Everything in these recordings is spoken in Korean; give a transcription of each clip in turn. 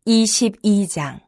22장.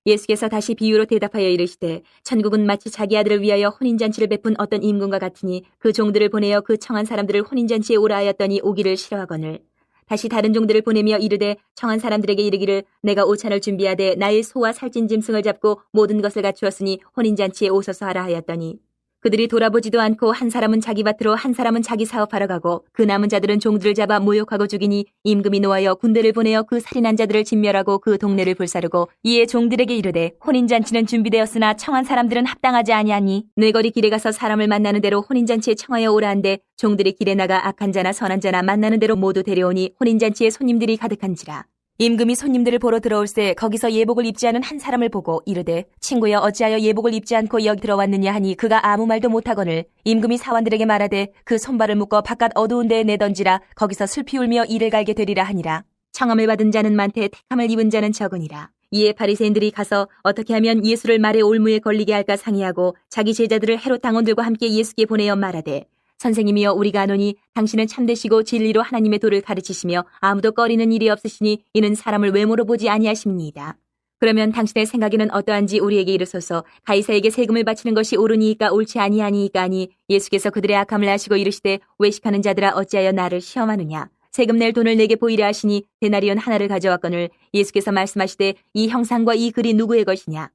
예수께서 다시 비유로 대답하여 이르시되 천국은 마치 자기 아들을 위하여 혼인잔치를 베푼 어떤 임금과 같으니 그 종들을 보내어 그 청한 사람들을 혼인잔치에 오라 하였더니 오기를 싫어하거늘 다시 다른 종들을 보내며 이르되 청한 사람들에게 이르기를 내가 오찬을 준비하되 나의 소와 살찐 짐승을 잡고 모든 것을 갖추었으니 혼인잔치에 오소서 하라 하였더니 그들이 돌아보지도 않고 한 사람은 자기 밭으로 한 사람은 자기 사업하러 가고 그 남은 자들은 종들을 잡아 모욕하고 죽이니 임금이 노하여 군대를 보내어 그 살인한 자들을 진멸하고 그 동네를 불사르고 이에 종들에게 이르되 혼인잔치는 준비되었으나 청한 사람들은 합당하지 아니하니 뇌거리 길에 가서 사람을 만나는 대로 혼인잔치에 청하여 오라 한데 종들이 길에 나가 악한 자나 선한 자나 만나는 대로 모두 데려오니 혼인잔치에 손님들이 가득한지라. 임금이 손님들을 보러 들어올새 거기서 예복을 입지 않은 한 사람을 보고 이르되 친구여 어찌하여 예복을 입지 않고 여기 들어왔느냐 하니 그가 아무 말도 못하거늘 임금이 사원들에게 말하되 그 손발을 묶어 바깥 어두운 데에 내던지라 거기서 슬피 울며 이를 갈게 되리라 하니라. 청함을 받은 자는 많되 택함을 입은 자는 적으니라. 이에 바리새인들이 가서 어떻게 하면 예수를 말의 올무에 걸리게 할까 상의하고 자기 제자들을 헤롯 당원들과 함께 예수께 보내어 말하되 선생님이여 우리가 아노니 당신은 참되시고 진리로 하나님의 도를 가르치시며 아무도 꺼리는 일이 없으시니 이는 사람을 외모로 보지 아니하십니다. 그러면 당신의 생각에는 어떠한지 우리에게 이르소서. 가이사에게 세금을 바치는 것이 옳으니이까 옳지 아니하니이까 하니 예수께서 그들의 악함을 아시고 이르시되 외식하는 자들아 어찌하여 나를 시험하느냐. 세금 낼 돈을 내게 보이라 하시니 데나리온 하나를 가져왔거늘 예수께서 말씀하시되 이 형상과 이 글이 누구의 것이냐.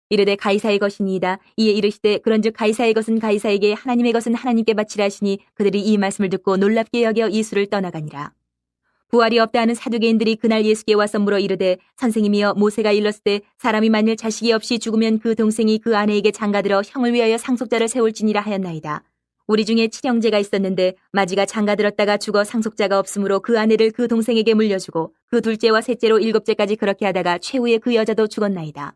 이르되 가이사의 것이니이다. 이에 이르시되 그런즉 가이사의 것은 가이사에게 하나님의 것은 하나님께 바치라 하시니 그들이 이 말씀을 듣고 놀랍게 여겨 예수를 떠나가니라. 부활이 없다 하는 사두개인들이 그날 예수께 와서 물어 이르되 선생님이여 모세가 일렀을 때 사람이 만일 자식이 없이 죽으면 그 동생이 그 아내에게 장가들어 형을 위하여 상속자를 세울지니라 하였나이다. 우리 중에 칠형제가 있었는데 마지가 장가들었다가 죽어 상속자가 없으므로 그 아내를 그 동생에게 물려주고 그 둘째와 셋째로 일곱째까지 그렇게 하다가 최후에 그 여자도 죽었나이다.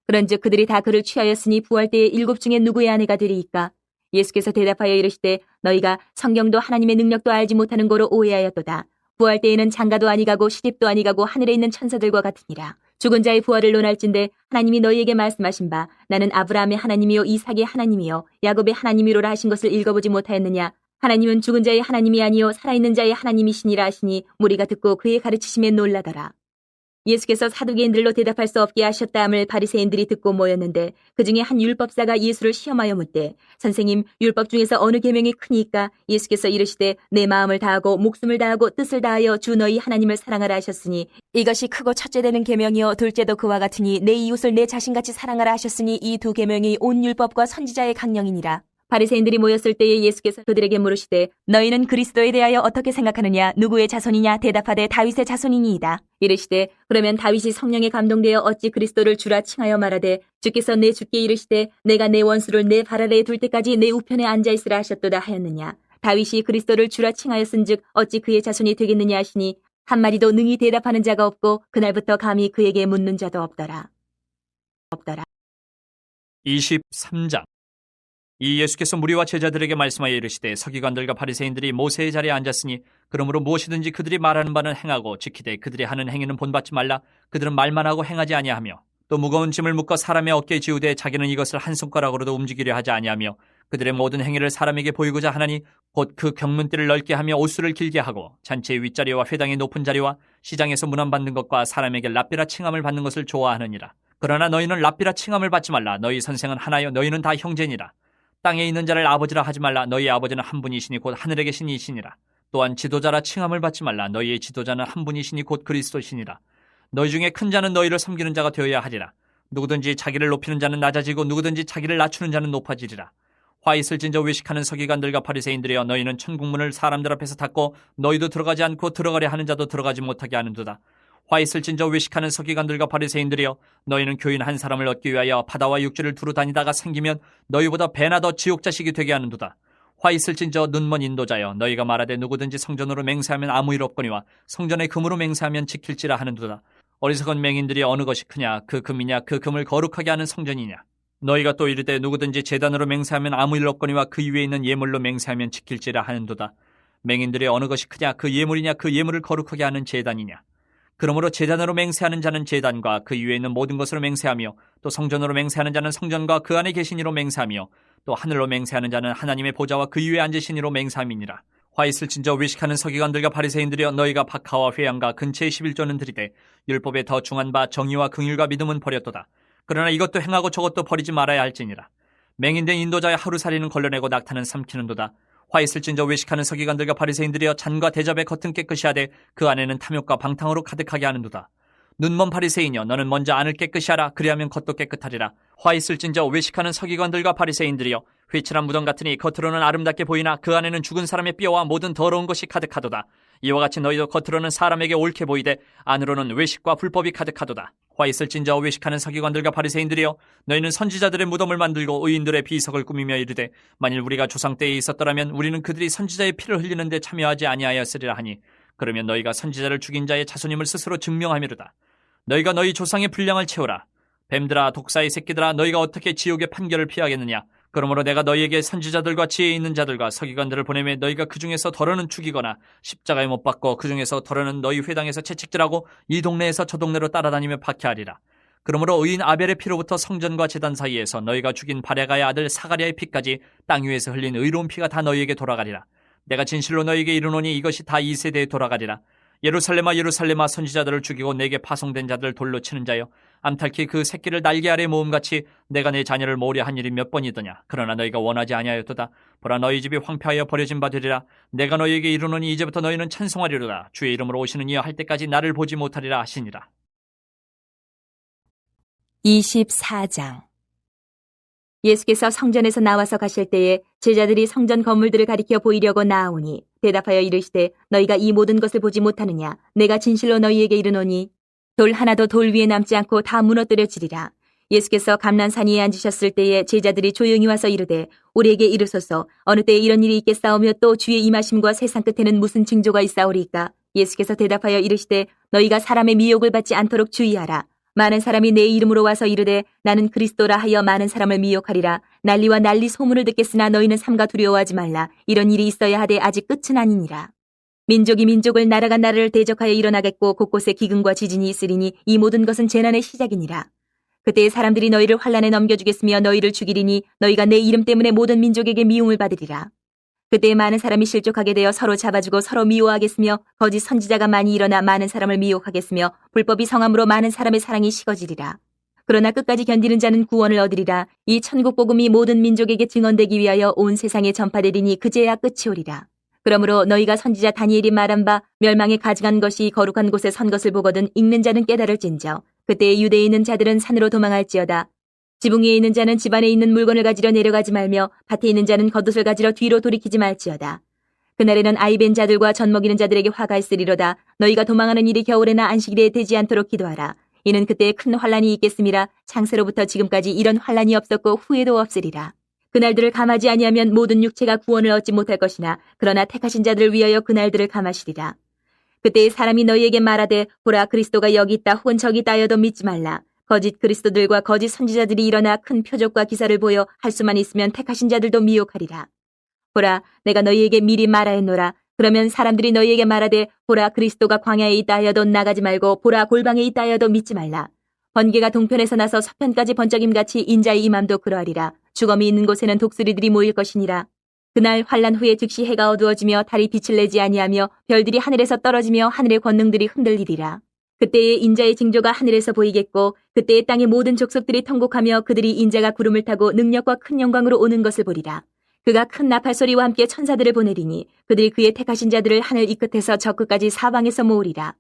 그런즉 그들이 다 그를 취하였으니 부활 때에 일곱 중에 누구의 아내가 되리이까? 예수께서 대답하여 이르시되 너희가 성경도 하나님의 능력도 알지 못하는 거로 오해하였도다. 부활 때에는 장가도 아니가고 시집도 아니가고 하늘에 있는 천사들과 같으니라. 죽은 자의 부활을 논할진대 하나님이 너희에게 말씀하신 바 나는 아브라함의 하나님이요 이삭의 하나님이요 야곱의 하나님이로라 하신 것을 읽어보지 못하였느냐. 하나님은 죽은 자의 하나님이 아니요 살아있는 자의 하나님이시니라 하시니 무리가 듣고 그의 가르치심에 놀라더라. 예수께서 사두개인들로 대답할 수 없게 하셨다함을 바리새인들이 듣고 모였는데 그중에 한 율법사가 예수를 시험하여 묻되 선생님 율법 중에서 어느 계명이 크니까? 예수께서 이르시되 내 마음을 다하고 목숨을 다하고 뜻을 다하여 주 너희 하나님을 사랑하라 하셨으니 이것이 크고 첫째 되는 계명이요 둘째도 그와 같으니 내 이웃을 내 자신같이 사랑하라 하셨으니 이 두 계명이 온 율법과 선지자의 강령이니라. 바리새인들이 모였을 때에 예수께서 그들에게 물으시되 너희는 그리스도에 대하여 어떻게 생각하느냐. 누구의 자손이냐. 대답하되 다윗의 자손이니이다. 이르시되 그러면 다윗이 성령에 감동되어 어찌 그리스도를 주라 칭하여 말하되 주께서 내 주께 이르시되 내가 내 원수를 내 발 아래에 둘 때까지 내 우편에 앉아있으라 하셨도다 하였느냐. 다윗이 그리스도를 주라 칭하였은즉 어찌 그의 자손이 되겠느냐 하시니 한마디도 능히 대답하는 자가 없고 그날부터 감히 그에게 묻는 자도 없더라. 23장. 이 예수께서 무리와 제자들에게 말씀하여 이르시되 서기관들과 바리새인들이 모세의 자리에 앉았으니 그러므로 무엇이든지 그들이 말하는 바는 행하고 지키되 그들이 하는 행위는 본받지 말라. 그들은 말만 하고 행하지 아니하며 또 무거운 짐을 묶어 사람의 어깨에 지우되 자기는 이것을 한 손가락으로도 움직이려 하지 아니하며 그들의 모든 행위를 사람에게 보이고자 하나니 곧 그 경문띠를 넓게 하며 옷수를 길게 하고 잔치의 윗자리와 회당의 높은 자리와 시장에서 문안받는 것과 사람에게 랍비라 칭함을 받는 것을 좋아하느니라. 그러나 너희는 랍비라 칭함을 받지 말라. 너희 선생은 하나요 너희는 다 형제니라. 땅에 있는 자를 아버지라 하지 말라. 너희 아버지는 한 분이시니 곧 하늘에 계신 이시니라. 또한 지도자라 칭함을 받지 말라. 너희의 지도자는 한 분이시니 곧 그리스도시니라. 너희 중에 큰 자는 너희를 섬기는 자가 되어야 하리라. 누구든지 자기를 높이는 자는 낮아지고 누구든지 자기를 낮추는 자는 높아지리라. 화 있을진저 외식하는 서기관들과 바리새인들이여 너희는 천국문을 사람들 앞에서 닫고 너희도 들어가지 않고 들어가려 하는 자도 들어가지 못하게 하는도다. 화 있을진저 외식하는 서기관들과 바리새인들이여 너희는 교인 한 사람을 얻기 위하여 바다와 육지를 두루 다니다가 생기면 너희보다 배나 더 지옥 자식이 되게 하는도다. 화 있을진저 눈먼 인도자여 너희가 말하되 누구든지 성전으로 맹세하면 아무 일 없거니와 성전에 금으로 맹세하면 지킬지라 하는도다. 어리석은 맹인들이 어느 것이 크냐. 그 금이냐 그 금을 거룩하게 하는 성전이냐. 너희가 또 이르되 누구든지 제단으로 맹세하면 아무 일 없거니와 그 위에 있는 예물로 맹세하면 지킬지라 하는도다. 맹인들이 어느 것이 크냐. 그 예물이냐 그 예물을 거룩하게 하는 제단이냐. 그러므로 제단으로 맹세하는 자는 제단과 그 위에 있는 모든 것으로 맹세하며 또 성전으로 맹세하는 자는 성전과 그 안에 계신 이로 맹세하며 또 하늘로 맹세하는 자는 하나님의 보좌와 그 위에 앉으신 이로 맹세함이니라. 화 있을진저 외식하는 서기관들과 바리새인들이여 너희가 박하와 회양과 근체의 11조는 드리되 율법에 더 중한 바 정의와 긍휼과 믿음은 버렸도다. 그러나 이것도 행하고 저것도 버리지 말아야 할지니라. 맹인된 인도자의 하루살이는 걸러내고 낙타는 삼키는도다. 화 있을진저 외식하는 서기관들과 바리새인들이여 잔과 대접의 겉은 깨끗이 하되 그 안에는 탐욕과 방탕으로 가득하게 하는도다. 눈먼 바리새인이여 너는 먼저 안을 깨끗이 하라. 그리하면 겉도 깨끗하리라. 화 있을진저 외식하는 서기관들과 바리새인들이여 회칠한 무덤 같으니 겉으로는 아름답게 보이나 그 안에는 죽은 사람의 뼈와 모든 더러운 것이 가득하도다. 이와 같이 너희도 겉으로는 사람에게 옳게 보이되 안으로는 외식과 불법이 가득하도다. 화 있을진저 외식하는 서기관들과 바리새인들이여 너희는 선지자들의 무덤을 만들고 의인들의 비석을 꾸미며 이르되 만일 우리가 조상 때에 있었더라면 우리는 그들이 선지자의 피를 흘리는 데 참여하지 아니하였으리라 하니 그러면 너희가 선지자를 죽인 자의 자손임을 스스로 증명하미로다. 너희가 너희 조상의 분량을 채우라. 뱀들아 독사의 새끼들아 너희가 어떻게 지옥의 판결을 피하겠느냐. 그러므로 내가 너희에게 선지자들과 지혜 있는 자들과 서기관들을 보내매 너희가 그 중에서 덜어는 죽이거나 십자가에 못 박고 그 중에서 덜어는 너희 회당에서 채찍질하고 이 동네에서 저 동네로 따라다니며 박해하리라. 그러므로 의인 아벨의 피로부터 성전과 제단 사이에서 너희가 죽인 바레가의 아들 사가랴의 피까지 땅 위에서 흘린 의로운 피가 다 너희에게 돌아가리라. 내가 진실로 너희에게 이르노니 이것이 다 이 세대에 돌아가리라. 예루살렘아 예루살렘아 선지자들을 죽이고 내게 파송된 자들을 돌로 치는 자여 암탉히 그 새끼를 날개 아래 모음같이 내가 내 자녀를 모으려 한 일이 몇 번이더냐. 그러나 너희가 원하지 아니하였도다. 보라 너희 집이 황폐하여 버려진 바 되리라. 내가 너희에게 이르노니 이제부터 너희는 찬송하리로다. 주의 이름으로 오시는 이여 할 때까지 나를 보지 못하리라 하시니라. 24장. 예수께서 성전에서 나와서 가실 때에 제자들이 성전 건물들을 가리켜 보이려고 나아오니 대답하여 이르시되 너희가 이 모든 것을 보지 못하느냐. 내가 진실로 너희에게 이르노니 돌 하나도 돌 위에 남지 않고 다 무너뜨려지리라. 예수께서 감람산 위에 앉으셨을 때에 제자들이 조용히 와서 이르되 우리에게 이르소서 어느 때에 이런 일이 있겠사오며 또 주의 임하심과 세상 끝에는 무슨 징조가 있사오리이까. 예수께서 대답하여 이르시되 너희가 사람의 미혹을 받지 않도록 주의하라. 많은 사람이 내 이름으로 와서 이르되 나는 그리스도라 하여 많은 사람을 미혹하리라. 난리와 난리 소문을 듣겠으나 너희는 삼가 두려워하지 말라. 이런 일이 있어야 하되 아직 끝은 아니니라. 민족이 민족을 나라가 나라를 대적하여 일어나겠고 곳곳에 기근과 지진이 있으리니 이 모든 것은 재난의 시작이니라. 그때에 사람들이 너희를 환란에 넘겨주겠으며 너희를 죽이리니 너희가 내 이름 때문에 모든 민족에게 미움을 받으리라. 그때에 많은 사람이 실족하게 되어 서로 잡아주고 서로 미워하겠으며 거짓 선지자가 많이 일어나 많은 사람을 미혹하겠으며 불법이 성함으로 많은 사람의 사랑이 식어지리라. 그러나 끝까지 견디는 자는 구원을 얻으리라. 이 천국 복음이 모든 민족에게 증언되기 위하여 온 세상에 전파되리니 그제야 끝이 오리라. 그러므로 너희가 선지자 다니엘이 말한 바 멸망에 가증한 것이 거룩한 곳에 선 것을 보거든 읽는 자는 깨달을진저. 그때에 유대에 있는 자들은 산으로 도망할지어다. 지붕 위에 있는 자는 집 안에 있는 물건을 가지러 내려가지 말며 밭에 있는 자는 겉옷을 가지러 뒤로 돌이키지 말지어다. 그날에는 아이 벤 자들과 젖 먹이는 자들에게 화가 있으리로다. 너희가 도망하는 일이 겨울에나 안식일에 되지 않도록 기도하라. 이는 그때에 큰 환란이 있겠음이라. 창세로부터 지금까지 이런 환란이 없었고 후에도 없으리라. 그날들을 감하지 아니하면 모든 육체가 구원을 얻지 못할 것이나 그러나 택하신 자들을 위하여 그날들을 감하시리라. 그때에 사람이 너희에게 말하되 보라 그리스도가 여기 있다 혹은 저기 있다 하여도 믿지 말라. 거짓 그리스도들과 거짓 선지자들이 일어나 큰 표적과 기사를 보여 할 수만 있으면 택하신 자들도 미혹하리라. 보라 내가 너희에게 미리 말하였노라. 그러면 사람들이 너희에게 말하되 보라 그리스도가 광야에 있다 하여도 나가지 말고 보라 골방에 있다 하여도 믿지 말라. 번개가 동편에서 나서 서편까지 번쩍임같이 인자의 임함도 그러하리라. 주검이 있는 곳에는 독수리들이 모일 것이니라. 그날 환란 후에 즉시 해가 어두워지며 달이 빛을 내지 아니하며 별들이 하늘에서 떨어지며 하늘의 권능들이 흔들리리라. 그때에 인자의 징조가 하늘에서 보이겠고 그때에 땅의 모든 족속들이 통곡하며 그들이 인자가 구름을 타고 능력과 큰 영광으로 오는 것을 보리라. 그가 큰 나팔 소리와 함께 천사들을 보내리니 그들이 그의 택하신 자들을 하늘 이 끝에서 저 끝까지 사방에서 모으리라.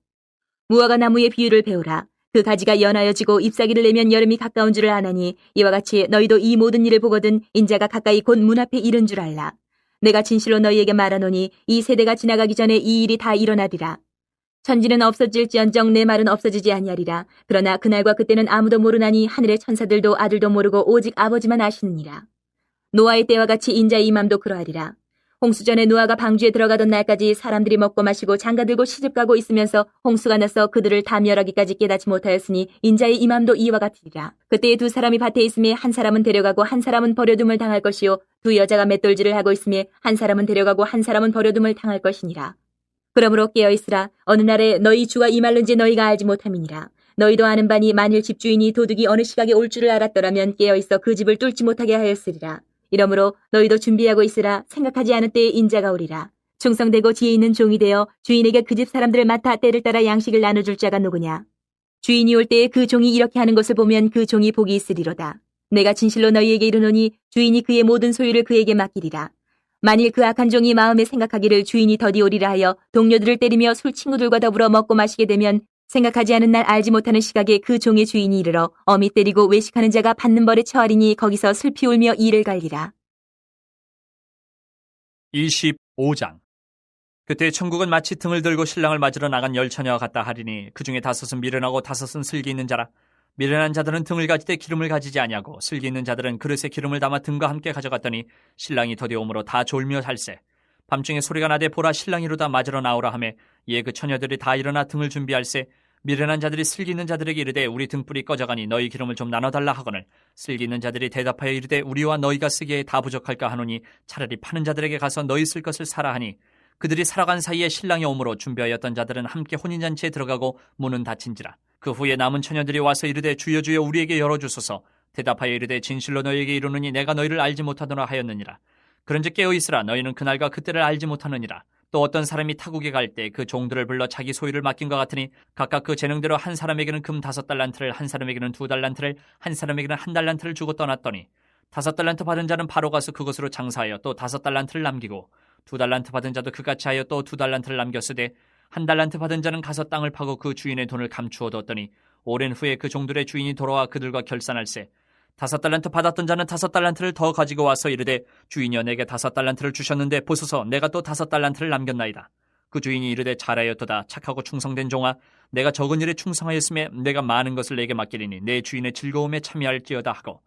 무화과 나무의 비유를 배우라. 그 가지가 연하여 지고 잎사귀를 내면 여름이 가까운 줄을 아나니 이와 같이 너희도 이 모든 일을 보거든 인자가 가까이 곧 문 앞에 이른 줄 알라. 내가 진실로 너희에게 말하노니 이 세대가 지나가기 전에 이 일이 다 일어나리라. 천지는 없어질지언정 내 말은 없어지지 아니하리라. 그러나 그날과 그때는 아무도 모르나니 하늘의 천사들도 아들도 모르고 오직 아버지만 아시느니라. 노아의 때와 같이 인자의 임함도 그러하리라. 홍수전에 노아가 방주에 들어가던 날까지 사람들이 먹고 마시고 장가들고 시집가고 있으면서 홍수가 나서 그들을 다 멸하기까지 깨닫지 못하였으니 인자의 임함도 이와 같으리라. 그때에 두 사람이 밭에 있음에 한 사람은 데려가고 한 사람은 버려둠을 당할 것이요 두 여자가 맷돌질을 하고 있음에 한 사람은 데려가고 한 사람은 버려둠을 당할 것이니라. 그러므로 깨어있으라. 어느 날에 너희 주가 임할는지 너희가 알지 못함이니라. 너희도 아는 바니 만일 집주인이 도둑이 어느 시각에 올 줄을 알았더라면 깨어있어 그 집을 뚫지 못하게 하였으리라. 이러므로 너희도 준비하고 있으라. 생각하지 않은 때에 인자가 오리라. 충성되고 지혜 있는 종이 되어 주인에게 그 집 사람들을 맡아 때를 따라 양식을 나눠줄 자가 누구냐? 주인이 올 때에 그 종이 이렇게 하는 것을 보면 그 종이 복이 있으리로다. 내가 진실로 너희에게 이르노니 주인이 그의 모든 소유를 그에게 맡기리라. 만일 그 악한 종이 마음에 생각하기를 주인이 더디 오리라 하여 동료들을 때리며 술 친구들과 더불어 먹고 마시게 되면 생각하지 않은 날 알지 못하는 시각에 그 종의 주인이 이르러 어미 때리고 외식하는 자가 받는 벌에 처하리니 거기서 슬피 울며 이를 갈리라. 25장. 그때 천국은 마치 등을 들고 신랑을 맞으러 나간 열 처녀와 같다 하리니 그 중에 5은 미련하고 5은 슬기 있는 자라. 미련한 자들은 등을 가지되 기름을 가지지 아니하고 슬기 있는 자들은 그릇에 기름을 담아 등과 함께 가져갔더니 신랑이 더디 오므로 다 졸며 살세. 밤중에 소리가 나되 보라 신랑이 이루다 맞으러 나오라 하매 이에 그 처녀들이 다 일어나 등을 준비할세. 미련한 자들이 슬기 있는 자들에게 이르되 우리 등불이 꺼져가니 너희 기름을 좀 나눠달라 하거늘 슬기 있는 자들이 대답하여 이르되 우리와 너희가 쓰기에 다 부족할까 하노니 차라리 파는 자들에게 가서 너희 쓸 것을 사라 하니 그들이 살아간 사이에 신랑이 오므로 준비하였던 자들은 함께 혼인잔치에 들어가고 문은 닫힌지라. 그 후에 남은 처녀들이 와서 이르되 주여 주여 우리에게 열어주소서. 대답하여 이르되 진실로 너희에게 이르노니 내가 너희를 알지 못하노라 하였느니라. 그런즉 깨어있으라 너희는 그날과 그때를 알지 못하느니라. 또 어떤 사람이 타국에 갈 때 그 종들을 불러 자기 소유를 맡긴 것 같으니 각각 그 재능대로 한 사람에게는 금 5달란트를 한 사람에게는 2달란트를 한 사람에게는 1달란트를 주고 떠났더니 5달란트 받은 자는 바로 가서 그것으로 장사하여 또 5달란트를 남기고 2달란트 받은 자도 그같이 하여 또 2달란트를 남겼으되 1달란트 받은 자는 가서 땅을 파고 그 주인의 돈을 감추어 뒀더니 오랜 후에 그 종들의 주인이 돌아와 그들과 결산할세. 5달란트 받았던 자는 5달란트를 더 가지고 와서 이르되 주인이여 내게 5달란트를 주셨는데 보소서 내가 또 5달란트를 남겼나이다. 그 주인이 이르되 잘하였도다 착하고 충성된 종아 내가 적은 일에 충성하였음에 내가 많은 것을 내게 맡기리니 내 주인의 즐거움에 참여할지어다 하고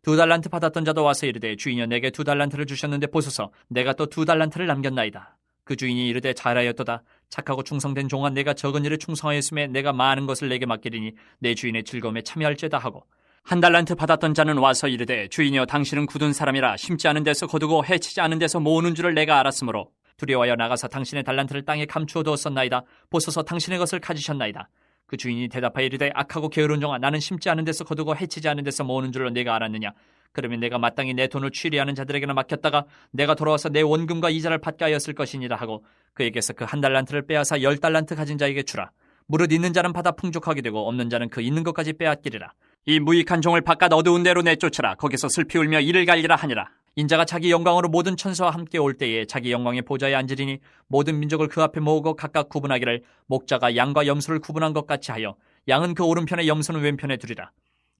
2달란트 받았던 자도 와서 이르되 주인이여 내게 2달란트를 주셨는데 보소서 내가 또 2달란트를 남겼나이다. 그 주인이 이르되 잘하였도다 착하고 충성된 종아 내가 적은 일에 충성하였음에 내가 많은 것을 내게 맡기리니 내 주인의 즐거움에 참여할지어다 하고 1달란트 받았던 자는 와서 이르되 주인이여 당신은 굳은 사람이라 심지 않은 데서 거두고 해치지 않은 데서 모으는 줄을 내가 알았으므로 두려워하여 나가서 당신의 달란트를 땅에 감추어 두었었나이다. 보소서 당신의 것을 가지셨나이다. 그 주인이 대답하여 이르되 악하고 게으른 종아 나는 심지 않은 데서 거두고 해치지 않은 데서 모으는 줄로 내가 알았느냐. 그러면 내가 마땅히 내 돈을 취리하는 자들에게나 맡겼다가 내가 돌아와서 내 원금과 이자를 받게 하였을 것이니라 하고 그에게서 그 1달란트를 빼앗아 10달란트 가진 자에게 주라. 무릇 있는 자는 받아 풍족하게 되고 없는 자는 그 있는 것까지 빼앗기리라. 이 무익한 종을 바깥 어두운 데로 내쫓으라. 거기서 슬피 울며 이를 갈리라 하니라. 인자가 자기 영광으로 모든 천사와 함께 올 때에 자기 영광의 보좌에 앉으리니 모든 민족을 그 앞에 모으고 각각 구분하기를 목자가 양과 염소를 구분한 것 같이 하여 양은 그 오른편에 염소는 왼편에 두리라.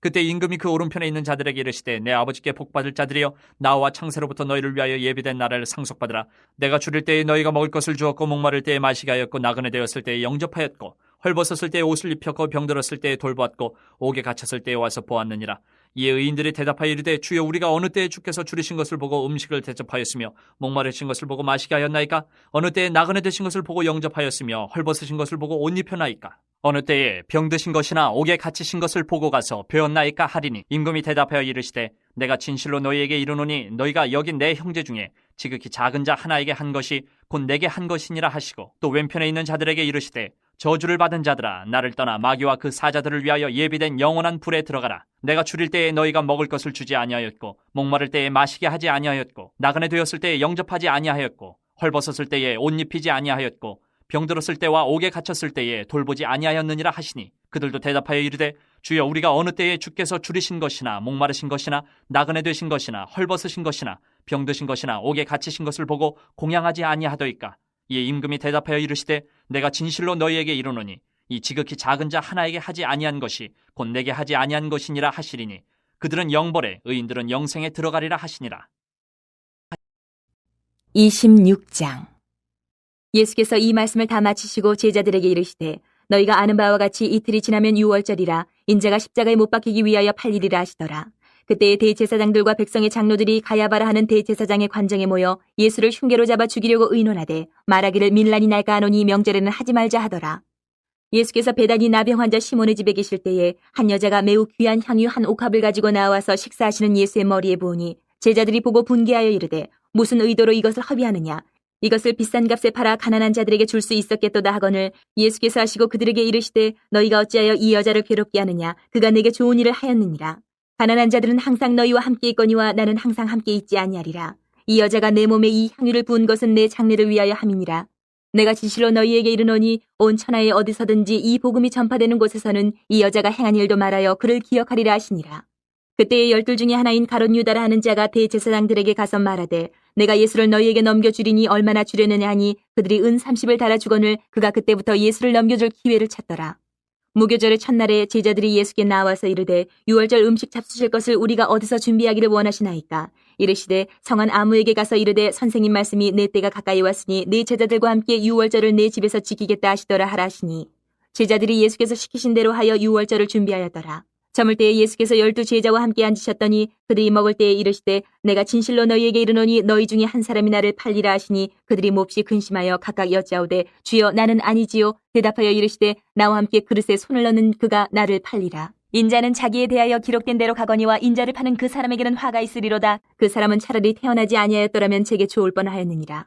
그때 임금이 그 오른편에 있는 자들에게 이르시되 내 아버지께 복받을 자들이여 나와 창세로부터 너희를 위하여 예비된 나라를 상속받으라. 내가 줄일 때에 너희가 먹을 것을 주었고 목마를 때에 마시게 하였고 나그네 되었을 때에 영접하였고 헐벗었을 때에 옷을 입혔고 병들었을 때에 돌보았고 옥에 갇혔을 때에 와서 보았느니라. 이에 의인들이 대답하여 이르되 주여 우리가 어느 때에 주께서 줄이신 것을 보고 음식을 대접하였으며 목마르신 것을 보고 마시게 하였나이까? 어느 때에 나그네 되신 것을 보고 영접하였으며 헐벗으신 것을 보고 옷 입혔나이까? 어느 때에 병드신 것이나 옥에 갇히신 것을 보고 가서 배웠나이까 하리니 임금이 대답하여 이르시되 내가 진실로 너희에게 이르노니 너희가 여기 내 형제 중에 지극히 작은 자 하나에게 한 것이 곧 내게 한 것이니라 하시고 또 왼편에 있는 자들에게 이르시되 저주를 받은 자들아 나를 떠나 마귀와 그 사자들을 위하여 예비된 영원한 불에 들어가라. 내가 줄일 때에 너희가 먹을 것을 주지 아니하였고 목마를 때에 마시게 하지 아니하였고 나그네 되었을 때에 영접하지 아니하였고 헐벗었을 때에 옷 입히지 아니하였고 병들었을 때와 옥에 갇혔을 때에 돌보지 아니하였느니라 하시니 그들도 대답하여 이르되 주여 우리가 어느 때에 주께서 줄이신 것이나 목마르신 것이나 나그네 되신 것이나 헐벗으신 것이나 병드신 것이나 옥에 갇히신 것을 보고 공양하지 아니하더이까. 이에 임금이 대답하여 이르시되 내가 진실로 너희에게 이르노니 이 지극히 작은 자 하나에게 하지 아니한 것이 곧 내게 하지 아니한 것이니라 하시리니 그들은 영벌에 의인들은 영생에 들어가리라 하시니라. 26장. 예수께서 이 말씀을 다 마치시고 제자들에게 이르시되 너희가 아는 바와 같이 이틀이 지나면 유월절이라 인자가 십자가에 못 박히기 위하여 팔리리라 하시더라. 그때의 대제사장들과 백성의 장로들이 가야바라 하는 대제사장의 관정에 모여 예수를 흉계로 잡아 죽이려고 의논하되 말하기를 밀란이 날까 하노니 명절에는 하지 말자 하더라. 예수께서 베다니 나병 환자 시몬의 집에 계실 때에 한 여자가 매우 귀한 향유 한 옥합을 가지고 나와서 식사하시는 예수의 머리에 부으니 제자들이 보고 분개하여 이르되 무슨 의도로 이것을 허비하느냐. 이것을 비싼 값에 팔아 가난한 자들에게 줄 수 있었겠도다 하거늘 예수께서 하시고 그들에게 이르시되 너희가 어찌하여 이 여자를 괴롭게 하느냐. 그가 내게 좋은 일을 하였느니라. 가난한 자들은 항상 너희와 함께 있거니와 나는 항상 함께 있지 아니하리라. 이 여자가 내 몸에 이 향유를 부은 것은 내 장례를 위하여 함이니라. 내가 진실로 너희에게 이르노니 온 천하에 어디서든지 이 복음이 전파되는 곳에서는 이 여자가 행한 일도 말하여 그를 기억하리라 하시니라. 그때의 12 중에 하나인 가롯 유다라 하는 자가 대제사장들에게 가서 말하되 내가 예수를 너희에게 넘겨주리니 얼마나 주려느냐 하니 그들이 은 30을 달아 주거늘 그가 그때부터 예수를 넘겨줄 기회를 찾더라. 무교절의 첫날에 제자들이 예수께 나와서 이르되 유월절 음식 잡수실 것을 우리가 어디서 준비하기를 원하시나이까. 이르시되 성한 아무에게 가서 이르되 선생님 말씀이 내 때가 가까이 왔으니 네 제자들과 함께 유월절을 내 집에서 지키겠다 하시더라 하라 하시니 제자들이 예수께서 시키신 대로 하여 유월절을 준비하였더라. 저물 때에 예수께서 12 제자와 함께 앉으셨더니 그들이 먹을 때에 이르시되 내가 진실로 너희에게 이르노니 너희 중에 한 사람이 나를 팔리라 하시니 그들이 몹시 근심하여 각각 여짜오되 주여 나는 아니지요. 대답하여 이르시되 나와 함께 그릇에 손을 넣는 그가 나를 팔리라. 인자는 자기에 대하여 기록된 대로 가거니와 인자를 파는 그 사람에게는 화가 있으리로다. 그 사람은 차라리 태어나지 아니하였더라면 제게 좋을 뻔하였느니라.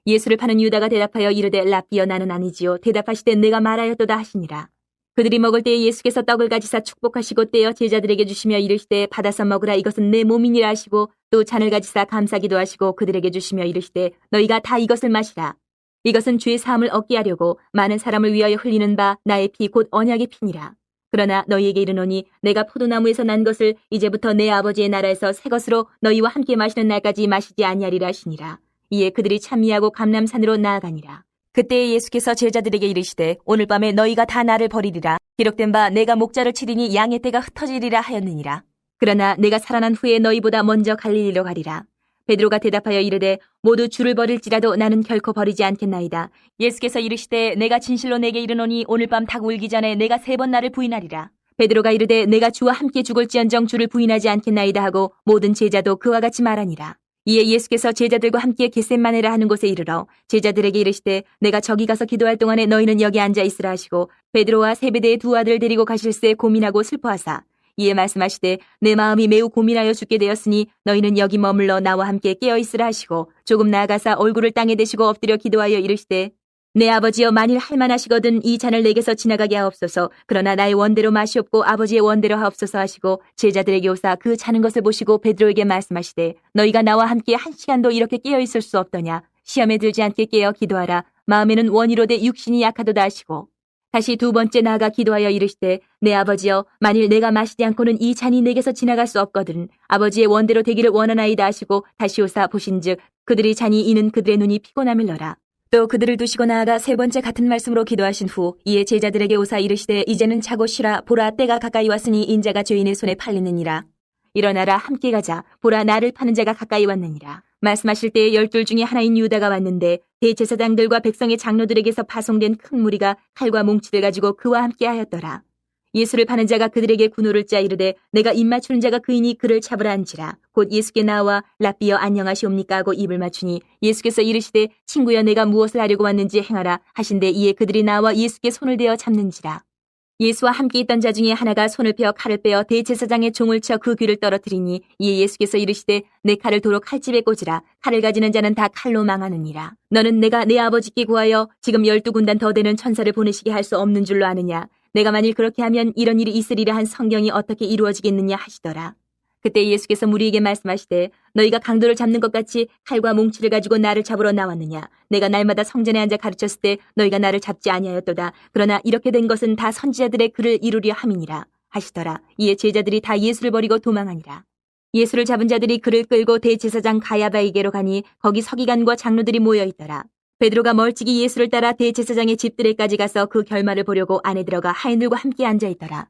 예수를 파는 유다가 대답하여 이르되 랍비여 나는 아니지요. 대답하시되 내가 말하였도다 하시니라. 그들이 먹을 때에 예수께서 떡을 가지사 축복하시고 떼어 제자들에게 주시며 이르시되 받아서 먹으라 이것은 내 몸이니라 하시고 또 잔을 가지사 감사기도 하시고 그들에게 주시며 이르시되 너희가 다 이것을 마시라. 이것은 죄 사함을 얻게 하려고 많은 사람을 위하여 흘리는 바 나의 피 곧 언약의 피니라. 그러나 너희에게 이르노니 내가 포도나무에서 난 것을 이제부터 내 아버지의 나라에서 새 것으로 너희와 함께 마시는 날까지 마시지 아니하리라 하시니라. 이에 그들이 찬미하고 감람산으로 나아가니라. 그때 예수께서 제자들에게 이르시되 오늘 밤에 너희가 다 나를 버리리라. 기록된 바 내가 목자를 치리니 양의 떼가 흩어지리라 하였느니라. 그러나 내가 살아난 후에 너희보다 먼저 갈릴리로 가리라. 베드로가 대답하여 이르되 모두 주를 버릴지라도 나는 결코 버리지 않겠나이다. 예수께서 이르시되 내가 진실로 내게 이르노니 오늘 밤 닭 울기 전에 내가 3번 나를 부인하리라. 베드로가 이르되 내가 주와 함께 죽을지언정 주를 부인하지 않겠나이다 하고 모든 제자도 그와 같이 말하니라. 이에 예수께서 제자들과 함께 겟셋마네라 하는 곳에 이르러 제자들에게 이르시되 내가 저기 가서 기도할 동안에 너희는 여기 앉아 있으라 하시고 베드로와 세베대의 2 아들을 데리고 가실새 고민하고 슬퍼하사 이에 말씀하시되 내 마음이 매우 고민하여 죽게 되었으니 너희는 여기 머물러 나와 함께 깨어 있으라 하시고 조금 나아가사 얼굴을 땅에 대시고 엎드려 기도하여 이르시되 내 아버지여 만일 할만하시거든 이 잔을 내게서 지나가게 하옵소서. 그러나 나의 원대로 마시옵고 아버지의 원대로 하옵소서 하시고 제자들에게 오사 그 자는 것을 보시고 베드로에게 말씀하시되 너희가 나와 함께 1시간도 이렇게 깨어 있을 수 없더냐. 시험에 들지 않게 깨어 기도하라. 마음에는 원이로되 육신이 약하도다 하시고 다시 2번째 나아가 기도하여 이르시되 내 아버지여 만일 내가 마시지 않고는 이 잔이 내게서 지나갈 수 없거든 아버지의 원대로 되기를 원하나이다 하시고 다시 오사 보신즉 그들이 잔이 이는 그들의 눈이 피곤함일러라. 또 그들을 두시고 나아가 3번째 같은 말씀으로 기도하신 후 이에 제자들에게 오사 이르시되 이제는 자고 쉬라. 보라 때가 가까이 왔으니 인자가 죄인의 손에 팔리느니라. 일어나라 함께 가자. 보라 나를 파는 자가 가까이 왔느니라. 말씀하실 때에 12 중에 하나인 유다가 왔는데 대제사장들과 백성의 장로들에게서 파송된 큰 무리가 칼과 몽치를 가지고 그와 함께 하였더라. 예수를 파는 자가 그들에게 군호를 짜 이르되 내가 입맞추는 자가 그이니 그를 잡으라 한지라. 곧 예수께 나와 랍비여 안녕하시옵니까 하고 입을 맞추니 예수께서 이르시되 친구여 내가 무엇을 하려고 왔는지 행하라 하신데 이에 그들이 나와 예수께 손을 대어 잡는지라. 예수와 함께 있던 자 중에 하나가 손을 펴 칼을 빼어 대제사장의 종을 쳐 그 귀를 떨어뜨리니 이에 예수께서 이르시되 내 칼을 도로 칼집에 꽂으라. 칼을 가지는 자는 다 칼로 망하느니라. 너는 내가 내 아버지께 구하여 지금 12군단 더 되는 천사를 보내시게 할 수 없는 줄로 아느냐. 내가 만일 그렇게 하면 이런 일이 있으리라 한 성경이 어떻게 이루어지겠느냐 하시더라. 그때 예수께서 무리에게 말씀하시되 너희가 강도를 잡는 것 같이 칼과 몽치를 가지고 나를 잡으러 나왔느냐. 내가 날마다 성전에 앉아 가르쳤을 때 너희가 나를 잡지 아니하였도다. 그러나 이렇게 된 것은 다 선지자들의 글을 이루려 함이니라 하시더라. 이에 제자들이 다 예수를 버리고 도망하니라. 예수를 잡은 자들이 그를 끌고 대제사장 가야바에게로 가니 거기 서기관과 장로들이 모여 있더라. 베드로가 멀찍이 예수를 따라 대제사장의 집들에까지 가서 그 결말을 보려고 안에 들어가 하인들과 함께 앉아 있더라.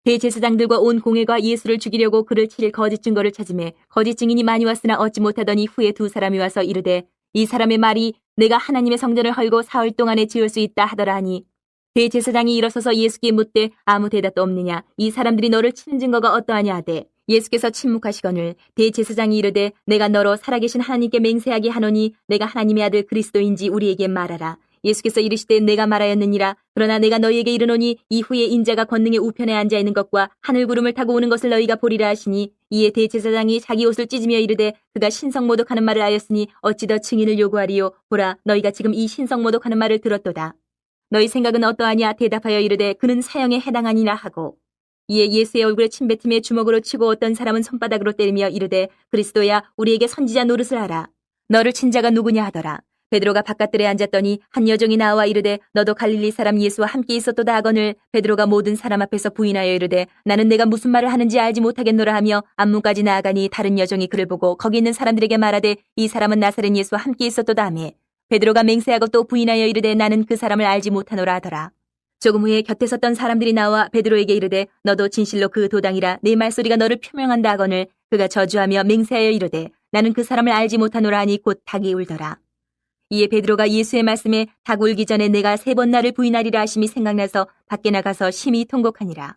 대제사장들과 온 공회가 예수를 죽이려고 그를 칠 거짓 증거를 찾으매 거짓 증인이 많이 왔으나 얻지 못하더니 후에 2 사람이 와서 이르되 이 사람의 말이 내가 하나님의 성전을 헐고 사흘 동안에 지을 수 있다 하더라 하니 대제사장이 일어서서 예수께 묻되 아무 대답도 없느냐. 이 사람들이 너를 치는 증거가 어떠하냐 하되 예수께서 침묵하시거늘 대제사장이 이르되 내가 너로 살아계신 하나님께 맹세하게 하노니 내가 하나님의 아들 그리스도인지 우리에게 말하라. 예수께서 이르시되 내가 말하였느니라. 그러나 내가 너희에게 이르노니 이후에 인자가 권능의 우편에 앉아 있는 것과 하늘 구름을 타고 오는 것을 너희가 보리라 하시니 이에 대제사장이 자기 옷을 찢으며 이르되 그가 신성모독하는 말을 하였으니 어찌 더 증인을 요구하리요. 보라 너희가 지금 이 신성모독하는 말을 들었도다. 너희 생각은 어떠하냐. 대답하여 이르되 그는 사형에 해당하니라 하고 이에 예수의 얼굴에 침뱉음에 주먹으로 치고 어떤 사람은 손바닥으로 때리며 이르되 그리스도야 우리에게 선지자 노릇을 하라. 너를 친 자가 누구냐 하더라. 베드로가 바깥들에 앉았더니 한 여종이 나와 이르되 너도 갈릴리 사람 예수와 함께 있었도다 하거늘 베드로가 모든 사람 앞에서 부인하여 이르되 나는 내가 무슨 말을 하는지 알지 못하겠노라 하며 앞문까지 나아가니 다른 여종이 그를 보고 거기 있는 사람들에게 말하되 이 사람은 나사렛 예수와 함께 있었도다 하며 베드로가 맹세하고 또 부인하여 이르되 나는 그 사람을 알지 못하노라 하더라. 조금 후에 곁에 섰던 사람들이 나와 베드로에게 이르되 너도 진실로 그 도당이라 내 말소리가 너를 표명한다 하거늘 그가 저주하며 맹세하여 이르되 나는 그 사람을 알지 못하노라 하니 곧 닭이 울더라. 이에 베드로가 예수의 말씀에 닭 울기 전에 내가 3번 나를 부인하리라 하심이 생각나서 밖에 나가서 심히 통곡하니라.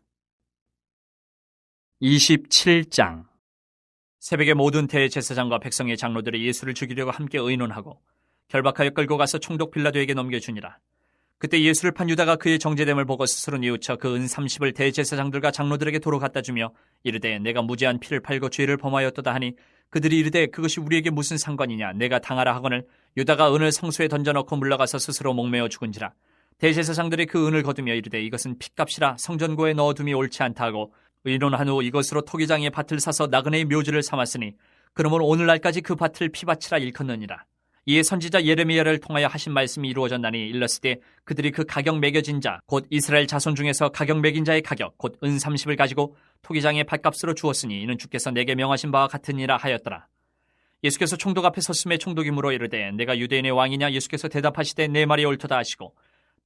27장. 새벽에 모든 대제사장과 백성의 장로들이 예수를 죽이려고 함께 의논하고 결박하여 끌고 가서 총독 빌라도에게 넘겨주니라. 그때 예수를 판 유다가 그의 정죄됨을 보고 스스로 뉘우쳐 그 은 30을 대제사장들과 장로들에게 도로 갖다 주며 이르되 내가 무죄한 피를 팔고 죄를 범하였도다 하니 그들이 이르되 그것이 우리에게 무슨 상관이냐 내가 당하라 하거늘 유다가 은을 성소에 던져넣고 물러가서 스스로 목매어 죽은지라. 대제사장들이 그 은을 거두며 이르되 이것은 핏값이라 성전고에 넣어둠이 옳지 않다 하고 의논한 후 이것으로 토기장의 밭을 사서 나그네의 묘지를 삼았으니 그러므로 오늘날까지 그 밭을 피밭이라 일컫느니라. 이에 선지자 예레미야를 통하여 하신 말씀이 이루어졌나니 일렀을 때 그들이 그 가격 매겨진 자 곧 이스라엘 자손 중에서 가격 매긴 자의 가격 곧 은 30을 가지고 토기장의 밭값으로 주었으니 이는 주께서 내게 명하신 바와 같으니라 하였더라. 예수께서 총독 앞에 섰음에 총독이 물어 이르되 내가 유대인의 왕이냐 예수께서 대답하시되 내 말이 옳도다 하시고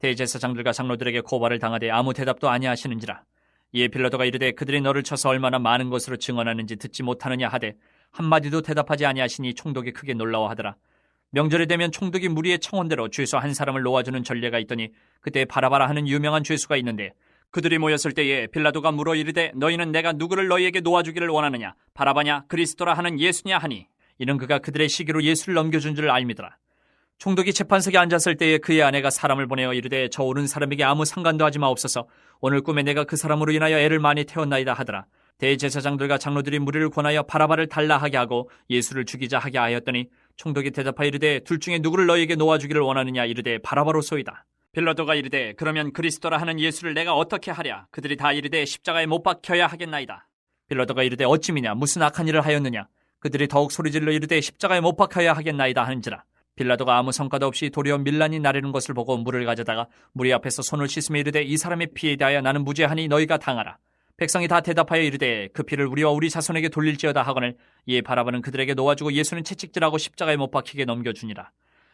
대제사장들과 장로들에게 고발을 당하되 아무 대답도 아니하시는지라. 이에 빌라도가 이르되 그들이 너를 쳐서 얼마나 많은 것으로 증언하는지 듣지 못하느냐 하되 한마디도 대답하지 아니하시니 총독이 크게 놀라워하더라. 명절이 되면 총독이 무리의 청원대로 죄수 한 사람을 놓아주는 전례가 있더니 그때 바라바라 하는 유명한 죄수가 있는데 그들이 모였을 때에 빌라도가 물어 이르되 너희는 내가 누구를 너희에게 놓아주기를 원하느냐 바라바냐 그리스도라 하는 예수냐 하니 이는 그가 그들의 시기로 예수를 넘겨준 줄 알미더라. 총독이 재판석에 앉았을 때에 그의 아내가 사람을 보내어 이르되 저 오는 사람에게 아무 상관도 하지 마옵소서. 오늘 꿈에 내가 그 사람으로 인하여 애를 많이 태웠나이다 하더라. 대제사장들과 장로들이 무리를 권하여 바라바를 달라 하게 하고 예수를 죽이자 하게 하였더니 총독이 대답하여 이르되 둘 중에 누구를 너희에게 놓아주기를 원하느냐 이르되 바라바로소이다. 빌라도가 이르되 그러면 그리스도라 하는 예수를 내가 어떻게 하랴. 그들이 다 이르되 십자가에 못 박혀야 하겠나이다. 빌라도가 이르되 어찌미냐 무슨 악한 일을 하였느냐. 그들이 더욱 소리질러 이르되 십자가에 못 박혀야 하겠나이다 하는지라. 빌라도가 아무 성과도 없이 도리어 밀란이 나르는 것을 보고 물을 가져다가 무리 앞에서 손을 씻으며 이르되 이 사람의 피에 대하여 나는 무죄하니 너희가 당하라. 백성이 다 대답하여 이르되 그 피를 우리와 우리 자손에게 돌릴지어다 하거늘 이에 바라바는 그들에게 놓아주고 예수는 채찍질하고 십자가에 못 박히게 넘겨주니라.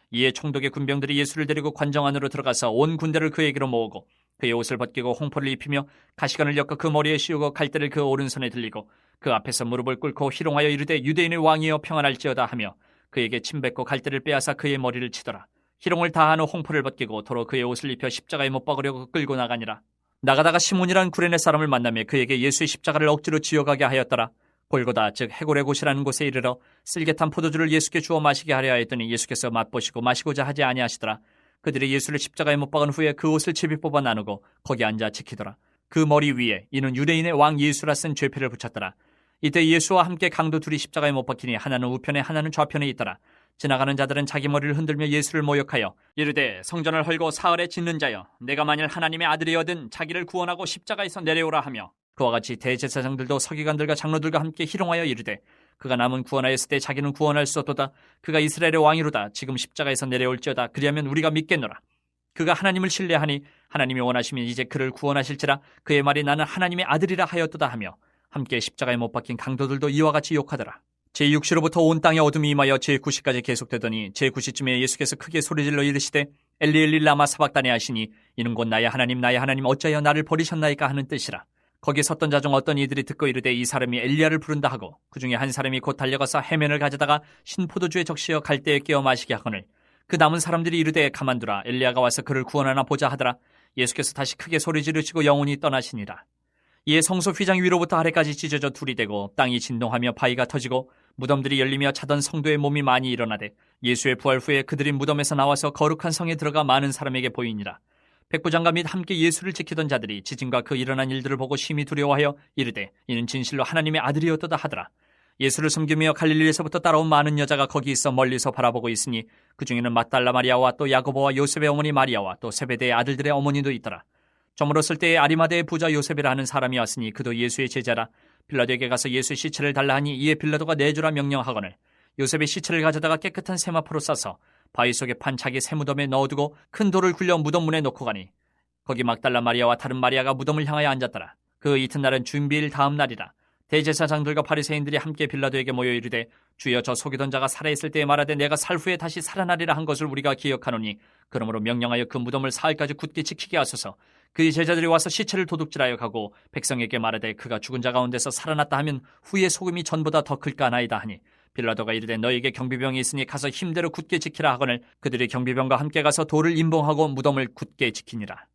이에 총독의 군병들이 예수를 데리고 관정 안으로 들어가서 온 군대를 그에게로 모으고 그의 옷을 벗기고 홍포를 입히며 가시관을 엮어 그 머리에 씌우고 갈대를 그 오른손에 들리고 그 앞에서 무릎을 꿇고 희롱하여 이르되 유대인의 왕이여 평안할지어다 하며 그에게 침뱉고 갈대를 빼앗아 그의 머리를 치더라. 희롱을 다한 후 홍포를 벗기고 도로 그의 옷을 입혀 십자가에 못 박으려고 끌고 나가니라. 나가다가 시몬이라는 구레네 사람을 만나며 그에게 예수의 십자가를 억지로 지어가게 하였더라. 골고다 즉 해골의 곳이라는 곳에 이르러 쓸개탄 포도주를 예수께 주어 마시게 하려 하였더니 예수께서 맛보시고 마시고자 하지 아니하시더라. 그들이 예수를 십자가에 못 박은 후에 그 옷을 제비 뽑아 나누고 거기 앉아 지키더라. 그 머리 위에 이는 유대인의 왕 예수라 쓴 죄패를 붙였더라. 이때 예수와 함께 강도 둘이 십자가에 못 박히니 하나는 우편에 하나는 좌편에 있더라. 지나가는 자들은 자기 머리를 흔들며 예수를 모욕하여 이르되 성전을 헐고 사흘에 짓는 자여 내가 만일 하나님의 아들이어든 자기를 구원하고 십자가에서 내려오라 하며 그와 같이 대제사장들도 서기관들과 장로들과 함께 희롱하여 이르되 그가 남은 구원하였을 때 자기는 구원할 수 없도다. 그가 이스라엘의 왕이로다. 지금 십자가에서 내려올지어다. 그리하면 우리가 믿겠노라. 그가 하나님을 신뢰하니 하나님이 원하시면 이제 그를 구원하실지라. 그의 말이 나는 하나님의 아들이라 하였도다 하며 함께 십자가에 못 박힌 강도들도 이와 같이 욕하더라. 제6시로부터 온 땅에 어둠이 임하여 제9시까지 계속되더니 제9시쯤에 예수께서 크게 소리질러 이르시되 엘리 엘리 라마 사박다니 하시니 이는 곧 나의 하나님 어찌하여 나를 버리셨나이까 하는 뜻이라. 거기 섰던 자 중 어떤 이들이 듣고 이르되 이 사람이 엘리야를 부른다 하고 그 중에 한 사람이 곧 달려가서 해면을 가져다가 신포도주에 적시어 갈대에 끼어 마시게 하거늘 그 남은 사람들이 이르되 가만두라 엘리야가 와서 그를 구원하나 보자 하더라. 예수께서 다시 크게 소리 지르시고 영혼이 떠나시니라. 이에 성소 휘장 위로부터 아래까지 찢어져 둘이 되고 땅이 진동하며 바위가 터지고 무덤들이 열리며 자던 성도의 몸이 많이 일어나되 예수의 부활 후에 그들이 무덤에서 나와서 거룩한 성에 들어가 많은 사람에게 보이니라. 백부장과 및 함께 예수를 지키던 자들이 지진과 그 일어난 일들을 보고 심히 두려워하여 이르되 이는 진실로 하나님의 아들이었도다 하더라. 예수를 섬기며 갈릴리에서부터 따라온 많은 여자가 거기 있어 멀리서 바라보고 있으니 그 중에는 막달라 마리아와 또 야고보와 요셉의 어머니 마리아와 또 세베대의 아들들의 어머니도 있더라. 저물었을 때에 아리마대의 부자 요셉이라 하는 사람이 왔으니 그도 예수의 제자라. 빌라도에게 가서 예수의 시체를 달라 하니 이에 빌라도가 내주라 명령하거늘 요셉이 시체를 가져다가 깨끗한 세마포로 싸서 바위 속에 판 자기 세무덤에 넣어두고 큰 돌을 굴려 무덤 문에 놓고 가니 거기 막달라 마리아와 다른 마리아가 무덤을 향하여 앉았더라. 그 이튿날은 준비일 다음 날이라. 대제사장들과 바리새인들이 함께 빌라도에게 모여 이르되 주여 저 속이던 자가 살아있을 때에 말하되 내가 살 후에 다시 살아나리라 한 것을 우리가 기억하노니 그러므로 명령하여 그 무덤을 사흘까지 굳게 지키게 하소서. 그의 제자들이 와서 시체를 도둑질하여 가고 백성에게 말하되 그가 죽은 자 가운데서 살아났다 하면 후에 소금이 전보다 더 클까 하나이다 하니 빌라도가 이르되 너에게 경비병이 있으니 가서 힘대로 굳게 지키라 하거늘 그들이 경비병과 함께 가서 돌을 임봉하고 무덤을 굳게 지키니라.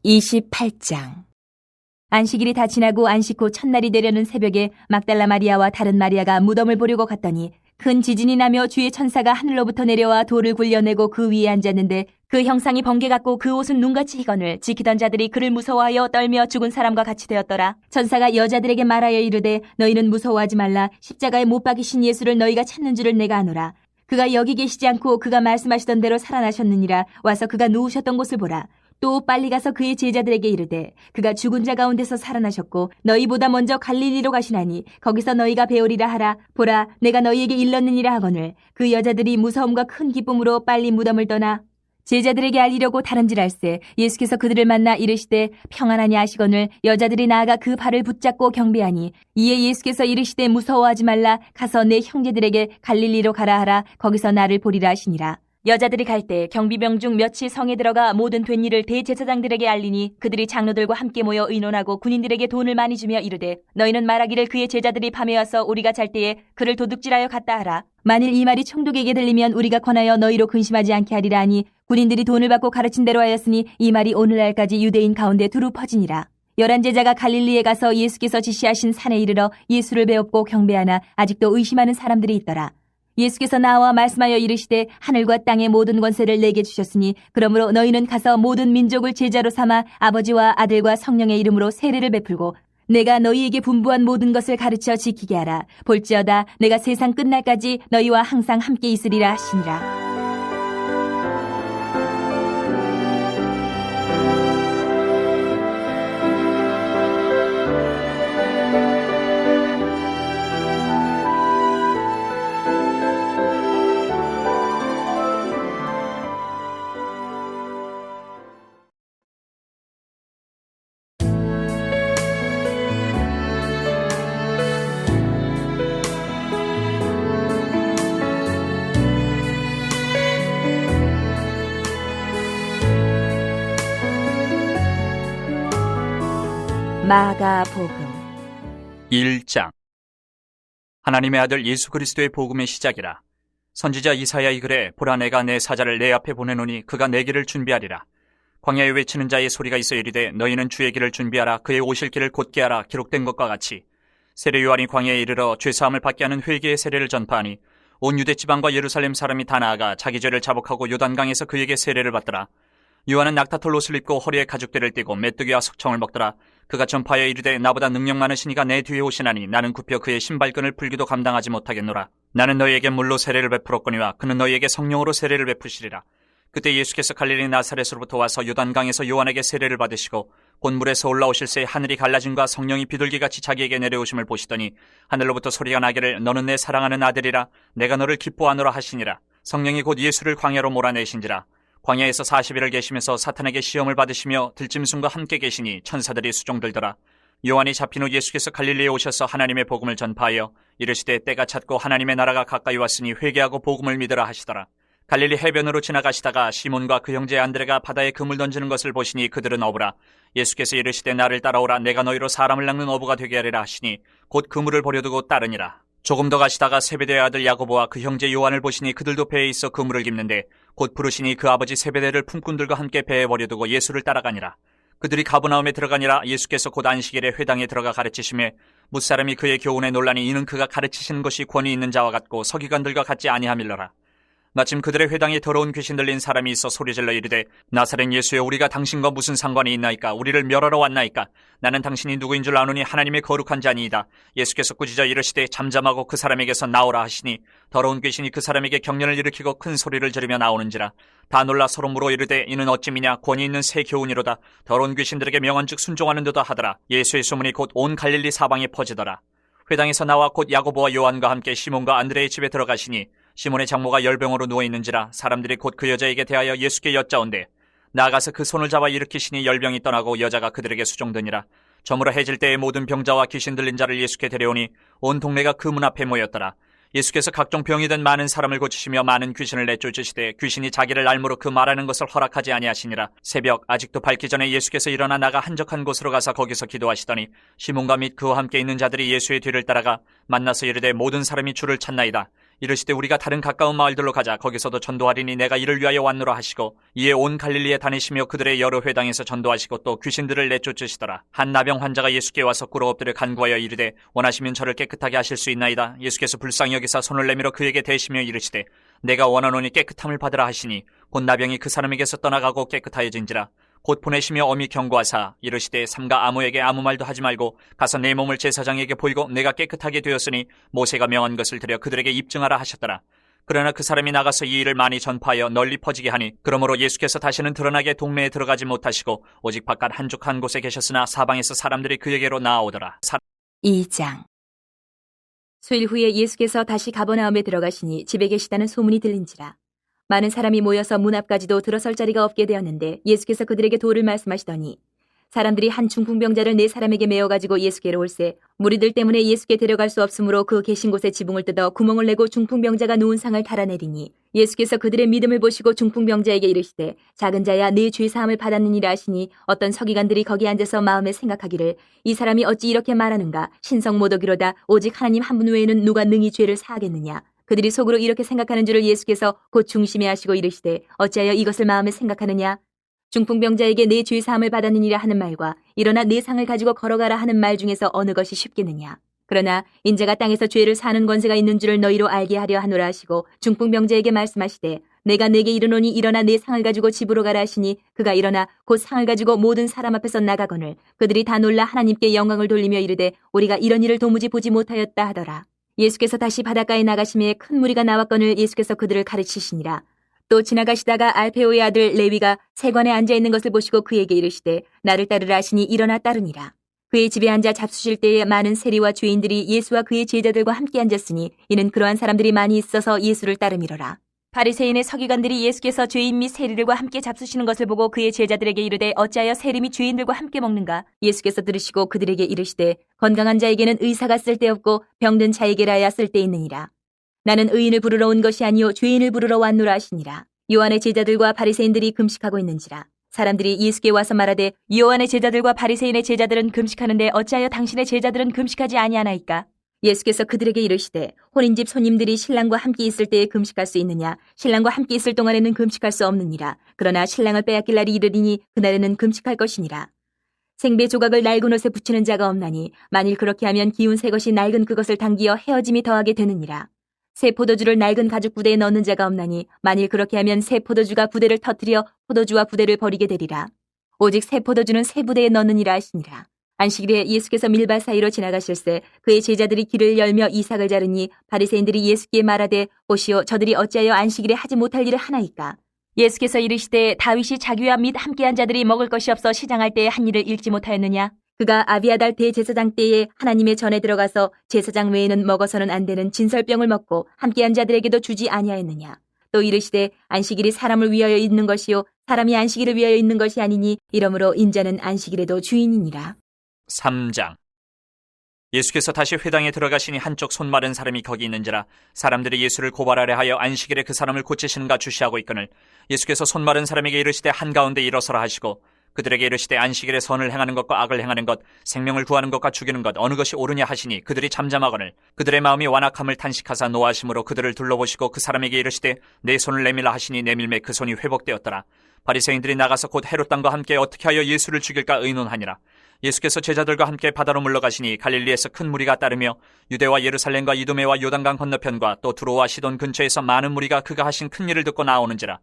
28장. 안식일이 다 지나고 안식 후 첫날이 되려는 새벽에 막달라 마리아와 다른 마리아가 무덤을 보려고 갔더니 큰 지진이 나며 주의 천사가 하늘로부터 내려와 돌을 굴려내고 그 위에 앉았는데 그 형상이 번개 같고 그 옷은 눈같이 희건을 지키던 자들이 그를 무서워하여 떨며 죽은 사람과 같이 되었더라. 천사가 여자들에게 말하여 이르되 너희는 무서워하지 말라. 십자가에 못 박이신 예수를 너희가 찾는 줄을 내가 아노라. 그가 여기 계시지 않고 그가 말씀하시던 대로 살아나셨느니라. 와서 그가 누우셨던 곳을 보라. 또 빨리 가서 그의 제자들에게 이르되 그가 죽은 자 가운데서 살아나셨고 너희보다 먼저 갈릴리로 가시나니 거기서 너희가 배우리라 하라. 보라 내가 너희에게 일렀느니라 하거늘 그 여자들이 무서움과 큰 기쁨으로 빨리 무덤을 떠나 제자들에게 알리려고 다름질할세 예수께서 그들을 만나 이르시되 평안하니 하시거늘 여자들이 나아가 그 발을 붙잡고 경배하니 이에 예수께서 이르시되 무서워하지 말라. 가서 내 형제들에게 갈릴리로 가라 하라. 거기서 나를 보리라 하시니라. 여자들이 갈 때 경비병 중 몇이 성에 들어가 모든 된 일을 대제사장들에게 알리니 그들이 장로들과 함께 모여 의논하고 군인들에게 돈을 많이 주며 이르되 너희는 말하기를 그의 제자들이 밤에 와서 우리가 잘 때에 그를 도둑질하여 갔다 하라. 만일 이 말이 총독에게 들리면 우리가 권하여 너희로 근심하지 않게 하리라 하니 군인들이 돈을 받고 가르친 대로 하였으니 이 말이 오늘날까지 유대인 가운데 두루 퍼지니라. 11 제자가 갈릴리에 가서 예수께서 지시하신 산에 이르러 예수를 배웠고 경배하나 아직도 의심하는 사람들이 있더라. 예수께서 나와 말씀하여 이르시되 하늘과 땅의 모든 권세를 내게 주셨으니 그러므로 너희는 가서 모든 민족을 제자로 삼아 아버지와 아들과 성령의 이름으로 세례를 베풀고 내가 너희에게 분부한 모든 것을 가르쳐 지키게 하라. 볼지어다 내가 세상 끝날까지 너희와 항상 함께 있으리라 하시니라. 마가복음 1장. 하나님의 아들 예수 그리스도의 복음의 시작이라. 선지자 이사야의 글에 보라 내가 내 사자를 내 앞에 보내노니 그가 내 길을 준비하리라. 광야에 외치는 자의 소리가 있어 이르되 너희는 주의 길을 준비하라. 그의 오실 길을 곧게 하라. 기록된 것과 같이 세례 요한이 광야에 이르러 죄사함을 받게 하는 회개의 세례를 전파하니 온 유대 지방과 예루살렘 사람이 다 나아가 자기 죄를 자복하고 요단강에서 그에게 세례를 받더라. 요한은 낙타털 옷을 입고 허리에 가죽대를 띠고 메뚜기와 석청을 먹더라. 그가 전파하여 이르되 나보다 능력 많으신 이가 내 뒤에 오시나니 나는 굽혀 그의 신발끈을 풀기도 감당하지 못하겠노라. 나는 너희에게 물로 세례를 베풀었거니와 그는 너희에게 성령으로 세례를 베푸시리라. 그때 예수께서 갈릴리 나사렛으로부터 와서 요단강에서 요한에게 세례를 받으시고 곧 물에서 올라오실새 하늘이 갈라짐과 성령이 비둘기같이 자기에게 내려오심을 보시더니 하늘로부터 소리가 나기를 너는 내 사랑하는 아들이라 내가 너를 기뻐하노라 하시니라. 성령이 곧 예수를 광야로 몰아내신지라. 광야에서 40일을 계시면서 사탄에게 시험을 받으시며 들짐승과 함께 계시니 천사들이 수종들더라. 요한이 잡힌 후 예수께서 갈릴리에 오셔서 하나님의 복음을 전파하여 이르시되 때가 찼고 하나님의 나라가 가까이 왔으니 회개하고 복음을 믿으라 하시더라. 갈릴리 해변으로 지나가시다가 시몬과 그 형제 안드레가 바다에 그물 던지는 것을 보시니 그들은 어부라. 예수께서 이르시되 나를 따라오라. 내가 너희로 사람을 낚는 어부가 되게 하리라 하시니 곧 그물을 버려두고 따르니라. 조금 더 가시다가 세베대의 아들 야고보와 그 형제 요한을 보시니 그들도 배에 있어 그물을 깁는데 곧 부르시니 그 아버지 세베대를 품꾼들과 함께 배에 버려두고 예수를 따라가니라. 그들이 가버나움에 들어가니라. 예수께서 곧 안식일에 회당에 들어가 가르치시매 뭇사람이 그의 교훈에 놀라니 이는 그가 가르치시는 것이 권위 있는 자와 같고 서기관들과 같지 아니함일러라. 마침 그들의 회당에 더러운 귀신 들린 사람이 있어 소리질러 이르되 나사렛 예수여 우리가 당신과 무슨 상관이 있나이까? 우리를 멸하러 왔나이까? 나는 당신이 누구인 줄 아노니 하나님의 거룩한 자니이다. 예수께서 꾸짖어 이르시되 잠잠하고 그 사람에게서 나오라 하시니 더러운 귀신이 그 사람에게 경련을 일으키고 큰 소리를 지르며 나오는지라. 다 놀라 서로 물어 이르되 이는 어찌미냐? 권위 있는 새 교훈이로다. 더러운 귀신들에게 명한즉 순종하는 듯 하더라. 예수의 소문이 곧 온 갈릴리 사방에 퍼지더라. 회당에서 나와 곧 야고보와 요한과 함께 시몬과 안드레의 집에 들어가시니 시몬의 장모가 열병으로 누워있는지라. 사람들이 곧 그 여자에게 대하여 예수께 여짜온대 나아가서 그 손을 잡아 일으키시니 열병이 떠나고 여자가 그들에게 수종드니라. 저물어 해질 때에 모든 병자와 귀신 들린 자를 예수께 데려오니 온 동네가 그 문 앞에 모였더라. 예수께서 각종 병이 든 많은 사람을 고치시며 많은 귀신을 내쫓으시되 귀신이 자기를 알므로 그 말하는 것을 허락하지 아니하시니라. 새벽 아직도 밝기 전에 예수께서 일어나 나가 한적한 곳으로 가서 거기서 기도하시더니 시몬과 및 그와 함께 있는 자들이 예수의 뒤를 따라가 만나서 이르되 모든 사람이 주를 찾나이다. 이르시되 우리가 다른 가까운 마을들로 가자. 거기서도 전도하리니 내가 이를 위하여 왔노라 하시고 이에 온 갈릴리에 다니시며 그들의 여러 회당에서 전도하시고 또 귀신들을 내쫓으시더라. 한 나병 환자가 예수께 와서 꿇어 엎드려 간구하여 이르되 원하시면 저를 깨끗하게 하실 수 있나이다. 예수께서 불쌍히 여기사 손을 내밀어 그에게 대시며 이르시되 내가 원하노니 깨끗함을 받으라 하시니 곧 나병이 그 사람에게서 떠나가고 깨끗하여진지라. 곧 보내시며 엄히 경고하사 이르시되 삼가 아무에게 아무 말도 하지 말고 가서 내 몸을 제사장에게 보이고 내가 깨끗하게 되었으니 모세가 명한 것을 들여 그들에게 입증하라 하셨더라. 그러나 그 사람이 나가서 이 일을 많이 전파하여 널리 퍼지게 하니 그러므로 예수께서 다시는 드러나게 동네에 들어가지 못하시고 오직 바깥 한적한 곳에 계셨으나 사방에서 사람들이 그에게로 나아오더라. 2장. 수일 후에 예수께서 다시 가버나움에 들어가시니 집에 계시다는 소문이 들린지라. 많은 사람이 모여서 문 앞까지도 들어설 자리가 없게 되었는데 예수께서 그들에게 도를 말씀하시더니 사람들이 한 중풍병자를 4사람에게 메어가지고 예수께로 올세 무리들 때문에 예수께 데려갈 수 없으므로 그 계신 곳에 지붕을 뜯어 구멍을 내고 중풍병자가 누운 상을 달아내리니 예수께서 그들의 믿음을 보시고 중풍병자에게 이르시되 작은 자야 네 죄사함을 받았느니라 하시니 어떤 서기관들이 거기 앉아서 마음에 생각하기를 이 사람이 어찌 이렇게 말하는가 신성 모독이로다 오직 하나님 한 분 외에는 누가 능히 죄를 사하겠느냐. 그들이 속으로 이렇게 생각하는 줄을 예수께서 곧 중심에 하시고 이르시되 어찌하여 이것을 마음에 생각하느냐. 중풍병자에게 내 죄사함을 받았느니라 하는 말과 일어나 내 상을 가지고 걸어가라 하는 말 중에서 어느 것이 쉽겠느냐. 그러나 인자가 땅에서 죄를 사는 권세가 있는 줄을 너희로 알게 하려 하노라 하시고 중풍병자에게 말씀하시되 내가 내게 이르노니 일어나 내 상을 가지고 집으로 가라 하시니 그가 일어나 곧 상을 가지고 모든 사람 앞에서 나가거늘 그들이 다 놀라 하나님께 영광을 돌리며 이르되 우리가 이런 일을 도무지 보지 못하였다 하더라. 예수께서 다시 바닷가에 나가심에 큰 무리가 나왔거늘 예수께서 그들을 가르치시니라. 또 지나가시다가 알페오의 아들 레위가 세관에 앉아있는 것을 보시고 그에게 이르시되 나를 따르라 하시니 일어나 따르니라. 그의 집에 앉아 잡수실 때에 많은 세리와 죄인들이 예수와 그의 제자들과 함께 앉았으니 이는 그러한 사람들이 많이 있어서 예수를 따르미로라. 바리새인의 서기관들이 예수께서 죄인 및 세리들과 함께 잡수시는 것을 보고 그의 제자들에게 이르되 어찌하여 세리 및 죄인들과 함께 먹는가. 예수께서 들으시고 그들에게 이르시되 건강한 자에게는 의사가 쓸데없고 병든 자에게라야 쓸데있느니라. 나는 의인을 부르러 온 것이 아니요 죄인을 부르러 왔노라 하시니라. 요한의 제자들과 바리새인들이 금식하고 있는지라. 사람들이 예수께 와서 말하되 요한의 제자들과 바리새인의 제자들은 금식하는데 어찌하여 당신의 제자들은 금식하지 아니하나이까. 예수께서 그들에게 이르시되 혼인집 손님들이 신랑과 함께 있을 때에 금식할 수 있느냐. 신랑과 함께 있을 동안에는 금식할 수 없느니라. 그러나 신랑을 빼앗길 날이 이르리니 그날에는 금식할 것이니라. 생배 조각을 낡은 옷에 붙이는 자가 없나니 만일 그렇게 하면 기운 새 것이 낡은 그것을 당기어 헤어짐이 더하게 되느니라. 새 포도주를 낡은 가죽 부대에 넣는 자가 없나니 만일 그렇게 하면 새 포도주가 부대를 터뜨려 포도주와 부대를 버리게 되리라. 오직 새 포도주는 새 부대에 넣느니라 하시니라. 안식일에 예수께서 밀밭 사이로 지나가실새 그의 제자들이 길을 열며 이삭을 자르니 바리새인들이 예수께 말하되 보시오 저들이 어찌하여 안식일에 하지 못할 일을 하나이까. 예수께서 이르시되 다윗이 자기와 및 함께한 자들이 먹을 것이 없어 시장할 때에 한 일을 읽지 못하였느냐. 그가 아비아달 대제사장 때에 하나님의 전에 들어가서 제사장 외에는 먹어서는 안 되는 진설병을 먹고 함께한 자들에게도 주지 아니하였느냐. 또 이르시되 안식일이 사람을 위하여 있는 것이요 사람이 안식일을 위하여 있는 것이 아니니 이러므로 인자는 안식일에도 주인이니라. 3장. 예수께서 다시 회당에 들어가시니 한쪽 손 마른 사람이 거기 있는지라. 사람들이 예수를 고발하려 하여 안식일에 그 사람을 고치시는가 주시하고 있거늘 예수께서 손 마른 사람에게 이르시되 한가운데 일어서라 하시고 그들에게 이르시되 안식일에 선을 행하는 것과 악을 행하는 것 생명을 구하는 것과 죽이는 것 어느 것이 옳으냐 하시니 그들이 잠잠하거늘 그들의 마음이 완악함을 탄식하사 노하심으로 그들을 둘러보시고 그 사람에게 이르시되 내 손을 내밀라 하시니 내밀매 그 손이 회복되었더라. 바리새인들이 나가서 곧 헤롯 당과 함께 어떻게 하여 예수를 죽일까 의논하니라. 예수께서 제자들과 함께 바다로 물러가시니 갈릴리에서 큰 무리가 따르며 유대와 예루살렘과 이두메와 요단강 건너편과 또 두로와 시돈 근처에서 많은 무리가 그가 하신 큰 일을 듣고 나오는지라.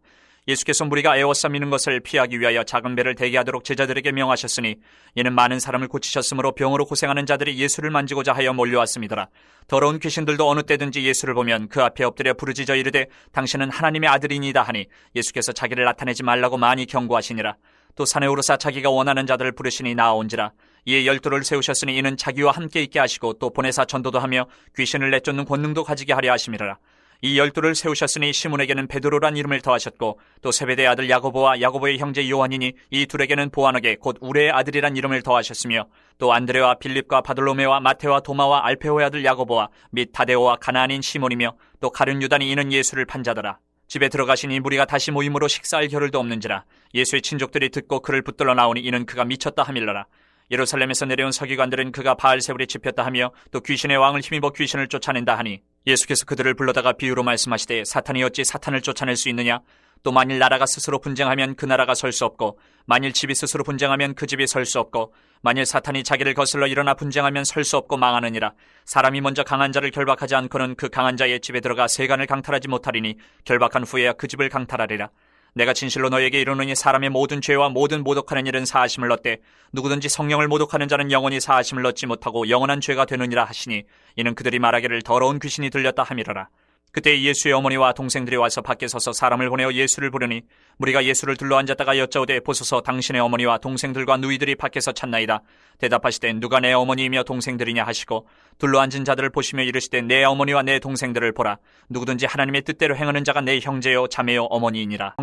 예수께서 무리가 에워싸미는 것을 피하기 위하여 작은 배를 대기하도록 제자들에게 명하셨으니 이는 많은 사람을 고치셨으므로 병으로 고생하는 자들이 예수를 만지고자 하여 몰려왔음이더라. 더러운 귀신들도 어느 때든지 예수를 보면 그 앞에 엎드려 부르짖어 이르되 당신은 하나님의 아들이니이다 하니 예수께서 자기를 나타내지 말라고 많이 경고하시니라. 또 산에 오르사 자기가 원하는 자들을 부르시니 나아온지라. 이에 12를 세우셨으니 이는 자기와 함께 있게 하시고 또 보내사 전도도 하며 귀신을 내쫓는 권능도 가지게 하려 하심이라. 이 12를 세우셨으니 시몬에게는 베드로란 이름을 더하셨고 또 세베대의 아들 야고보와 야고보의 형제 요한이니 이 둘에게는 보아너게 곧 우레의 아들이란 이름을 더하셨으며 또 안드레와 빌립과 바돌로메와 마테와 도마와 알페오의 아들 야고보와 및 다데오와 가나안인 시몬이며 또 가룟 유다니 이는 예수를 판자더라. 집에 들어가시니 무리가 다시 모임으로 식사할 겨를도 없는지라. 예수의 친족들이 듣고 그를 붙들러 나오니 이는 그가 미쳤다 하밀러라. 예루살렘에서 내려온 서기관들은 그가 바알세불에 집혔다 하며 또 귀신의 왕을 힘입어 귀신을 쫓아낸다 하니 예수께서 그들을 불러다가 비유로 말씀하시되 사탄이 어찌 사탄을 쫓아낼 수 있느냐. 또 만일 나라가 스스로 분쟁하면 그 나라가 설 수 없고 만일 집이 스스로 분쟁하면 그 집이 설 수 없고 만일 사탄이 자기를 거슬러 일어나 분쟁하면 설 수 없고 망하느니라. 사람이 먼저 강한 자를 결박하지 않고는 그 강한 자의 집에 들어가 세간을 강탈하지 못하리니 결박한 후에야 그 집을 강탈하리라. 내가 진실로 너에게 이르노니 사람의 모든 죄와 모든 모독하는 일은 사하심을 얻되 누구든지 성령을 모독하는 자는 영원히 사하심을 얻지 못하고 영원한 죄가 되느니라 하시니 이는 그들이 말하기를 더러운 귀신이 들렸다 함이러라. 그때 예수의 어머니와 동생들이 와서 밖에 서서 사람을 보내어 예수를 부르니 무리가 예수를 둘러앉았다가 여짜오되 보소서 당신의 어머니와 동생들과 누이들이 밖에서 찾나이다. 대답하시되 누가 내 어머니이며 동생들이냐 하시고 둘러앉은 자들을 보시며 이르시되 내 어머니와 내 동생들을 보라. 누구든지 하나님의 뜻대로 행하는 자가 내 형제요 자매요 어머니이니라.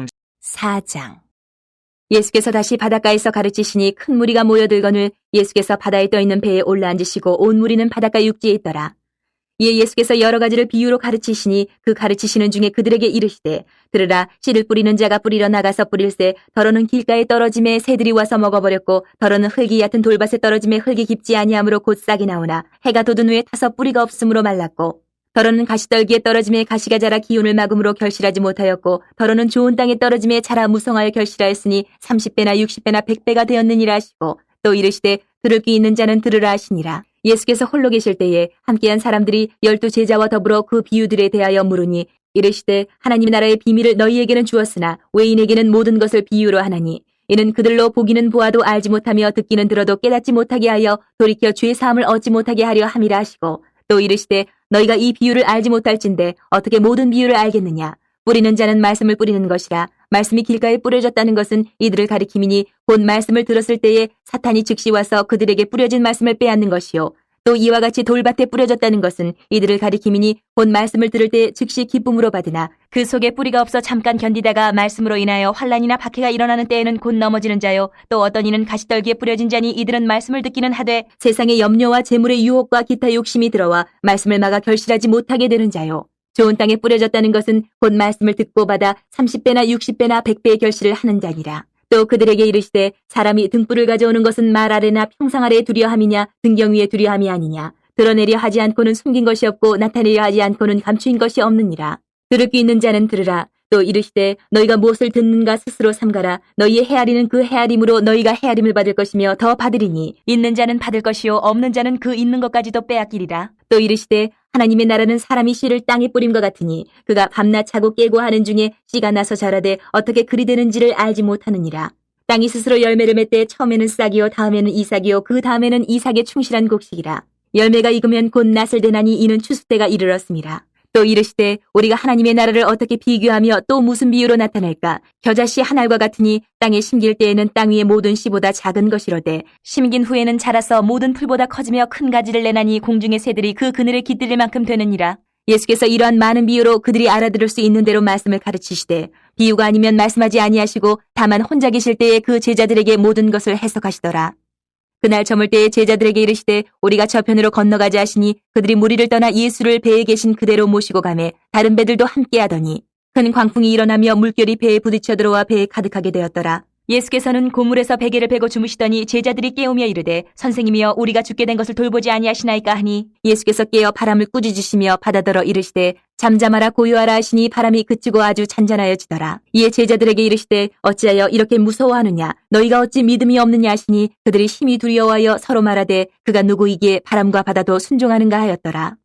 4장. 예수께서 다시 바닷가에서 가르치시니 큰 무리가 모여들거늘 예수께서 바다에 떠있는 배에 올라앉으시고 온 무리는 바닷가 육지에 있더라. 이에 예수께서 여러 가지를 비유로 가르치시니 그 가르치시는 중에 그들에게 이르시되 들으라. 씨를 뿌리는 자가 뿌리러 나가서 뿌릴새 더러는 길가에 떨어짐에 새들이 와서 먹어버렸고 더러는 흙이 얕은 돌밭에 떨어짐에 흙이 깊지 아니하므로 곧 싹이 나오나 해가 돋은 후에 타서 뿌리가 없으므로 말랐고 더러는 가시떨기에 떨어짐에 가시가 자라 기운을 막음으로 결실하지 못하였고 더러는 좋은 땅에 떨어짐에 자라 무성하여 결실하였으니 30배나 60배나 100배가 되었느니라 하시고 또 이르시되 들을 귀 있는 자는 들으라 하시니라. 예수께서 홀로 계실 때에 함께한 사람들이 12 제자와 더불어 그 비유들에 대하여 물으니 이르시되 하나님 나라의 비밀을 너희에게는 주었으나 외인에게는 모든 것을 비유로 하나니 이는 그들로 보기는 보아도 알지 못하며 듣기는 들어도 깨닫지 못하게 하여 돌이켜 죄 사함을 얻지 못하게 하려 함이라 하시고 또 이르시되 너희가 이 비유를 알지 못할진대 어떻게 모든 비유를 알겠느냐. 뿌리는 자는 말씀을 뿌리는 것이라. 말씀이 길가에 뿌려졌다는 것은 이들을 가리킴이니 곧 말씀을 들었을 때에 사탄이 즉시 와서 그들에게 뿌려진 말씀을 빼앗는 것이요. 또 이와 같이 돌밭에 뿌려졌다는 것은 이들을 가리킴이니 곧 말씀을 들을 때 즉시 기쁨으로 받으나 그 속에 뿌리가 없어 잠깐 견디다가 말씀으로 인하여 환난이나 박해가 일어나는 때에는 곧 넘어지는 자요. 또 어떤 이는 가시떨기에 뿌려진 자니 이들은 말씀을 듣기는 하되 세상의 염려와 재물의 유혹과 기타 욕심이 들어와 말씀을 막아 결실하지 못하게 되는 자요. 좋은 땅에 뿌려졌다는 것은 곧 말씀을 듣고 받아 30배나 60배나 100배의 결실을 하는 자니라. 또 그들에게 이르시되 사람이 등불을 가져오는 것은 말 아래나 평상 아래에 두려 함이냐 등경 위에 두려 함이 아니냐. 드러내려 하지 않고는 숨긴 것이 없고 나타내려 하지 않고는 감추인 것이 없느니라. 들을 귀 있는 자는 들으라. 또 이르시되 너희가 무엇을 듣는가 스스로 삼가라. 너희의 헤아리는 그 헤아림으로 너희가 헤아림을 받을 것이며 더 받으리니 있는 자는 받을 것이요 없는 자는 그 있는 것까지도 빼앗기리라. 또 이르시되 하나님의 나라는 사람이 씨를 땅에 뿌림과 같으니 그가 밤낮 자고 깨고 하는 중에 씨가 나서 자라되 어떻게 그리 되는지를 알지 못하느니라. 땅이 스스로 열매를 맺되 처음에는 싹이요 다음에는 이삭이요 그 다음에는 이삭의 충실한 곡식이라. 열매가 익으면 곧 낫을 대나니 이는 추수 때가 이르렀음이라. 또 이르시되 우리가 하나님의 나라를 어떻게 비교하며 또 무슨 비유로 나타낼까. 겨자씨 한 알과 같으니 땅에 심길 때에는 땅 위의 모든 씨보다 작은 것이로되 심긴 후에는 자라서 모든 풀보다 커지며 큰 가지를 내나니 공중의 새들이 그 그늘에 깃들릴 만큼 되느니라. 예수께서 이러한 많은 비유로 그들이 알아들을 수 있는 대로 말씀을 가르치시되 비유가 아니면 말씀하지 아니하시고 다만 혼자 계실 때에 그 제자들에게 모든 것을 해석하시더라. 그날 저물 때에 제자들에게 이르시되 우리가 저편으로 건너가자 하시니 그들이 무리를 떠나 예수를 배에 계신 그대로 모시고 가매 다른 배들도 함께 하더니 큰 광풍이 일어나며 물결이 배에 부딪혀 들어와 배에 가득하게 되었더라. 예수께서는 고물에서 베개를 베고 주무시더니 제자들이 깨우며 이르되 선생님이여 우리가 죽게 된 것을 돌보지 아니하시나이까 하니 예수께서 깨어 바람을 꾸짖으시며 바다더러 이르시되 잠잠하라 고요하라 하시니 바람이 그치고 아주 잔잔하여지더라. 이에 제자들에게 이르시되 어찌하여 이렇게 무서워하느냐 너희가 어찌 믿음이 없느냐 하시니 그들이 심히 두려워하여 서로 말하되 그가 누구이기에 바람과 바다도 순종하는가 하였더라.